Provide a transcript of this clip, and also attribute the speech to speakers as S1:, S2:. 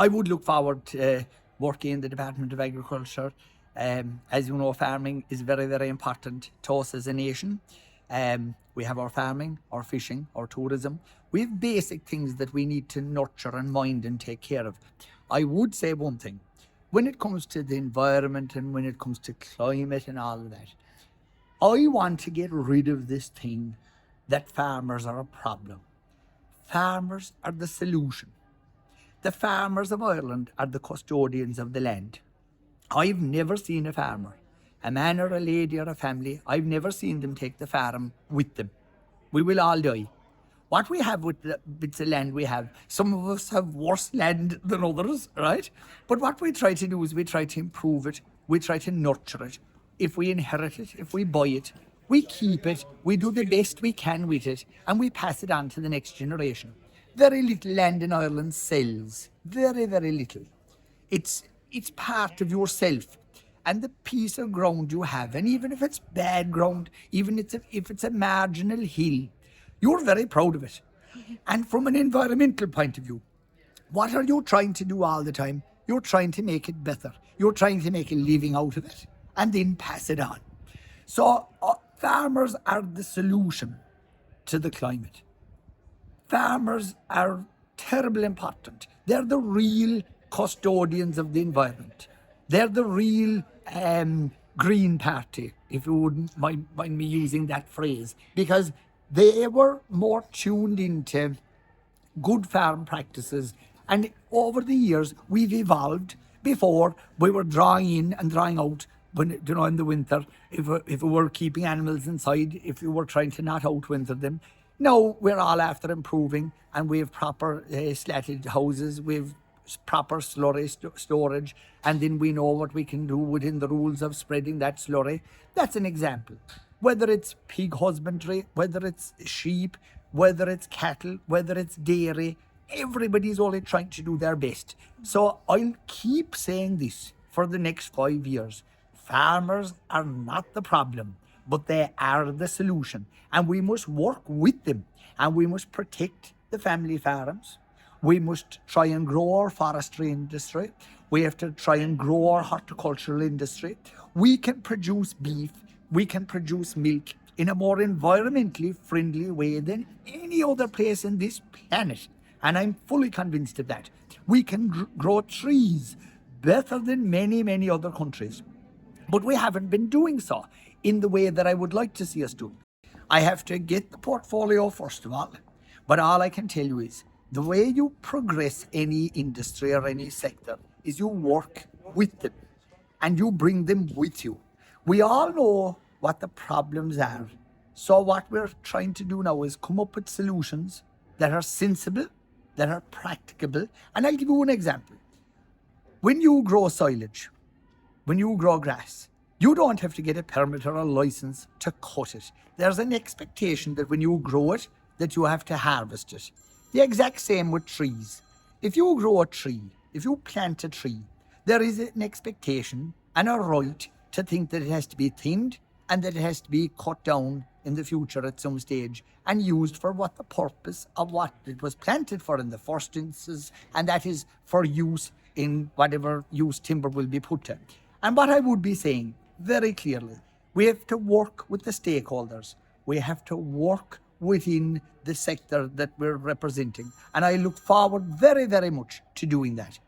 S1: I would look forward to working in the Department of Agriculture. As you know, farming is very, very important to us as a nation. We have our farming, our fishing, our tourism. We have basic things that we need to nurture and mind and take care of. I would say one thing. When it comes to the environment and when it comes to climate and all of that, I want to get rid of this thing that farmers are a problem. Farmers are the solution. The farmers of Ireland are the custodians of the land. I've never seen a farmer, a man or a lady or a family, I've never seen them take the farm with them. We will all die. What we have with the bits of land we have, some of us have worse land than others, right? But what we try to do is we try to improve it, we try to nurture it. If we inherit it, if we buy it, we keep it, we do the best we can with it, and we pass it on to the next generation. Very little land in Ireland sells. Very, very little. It's part of yourself and the piece of ground you have. And even if it's bad ground, even if it's a marginal hill, you're very proud of it. And from an environmental point of view, what are you trying to do all the time? You're trying to make it better. You're trying to make a living out of it and then pass it on. So farmers are the solution to the climate. Farmers are terribly important. They're the real custodians of the environment. They're the real Green Party, if you wouldn't mind me using that phrase, because they were more tuned into good farm practices. And over the years, we've evolved. Before, we were drawing in and drawing out when, in the winter, if we were keeping animals inside, if we were trying to not outwinter them. Now we're all after improving, and we have proper slatted houses, we've proper slurry storage, and then we know what we can do within the rules of spreading that slurry. That's an example. Whether it's pig husbandry, whether it's sheep, whether it's cattle, whether it's dairy, everybody's only trying to do their best. So I'll keep saying this for the next 5 years. Farmers are not the problem, but they are the solution. And we must work with them, and we must protect the family farms. We must try and grow our forestry industry. We have to try and grow our horticultural industry. We can produce beef, we can produce milk in a more environmentally friendly way than any other place in this planet. And I'm fully convinced of that. We can grow trees better than many, many other countries. But we haven't been doing so in the way that I would like to see us do. I have to get the portfolio first of all, but all I can tell you is the way you progress any industry or any sector is you work with them and you bring them with you. We all know what the problems are. So what we're trying to do now is come up with solutions that are sensible, that are practicable. And I'll give you one example. When you grow silage, when you grow grass, you don't have to get a permit or a license to cut it. There's an expectation that when you grow it, that you have to harvest it. The exact same with trees. If you grow a tree, if you plant a tree, there is an expectation and a right to think that it has to be thinned and that it has to be cut down in the future at some stage and used for what the purpose of what it was planted for in the first instance, and that is for use in whatever use timber will be put to. And what I would be saying very clearly, we have to work with the stakeholders. We have to work within the sector that we're representing. And I look forward very, very much to doing that.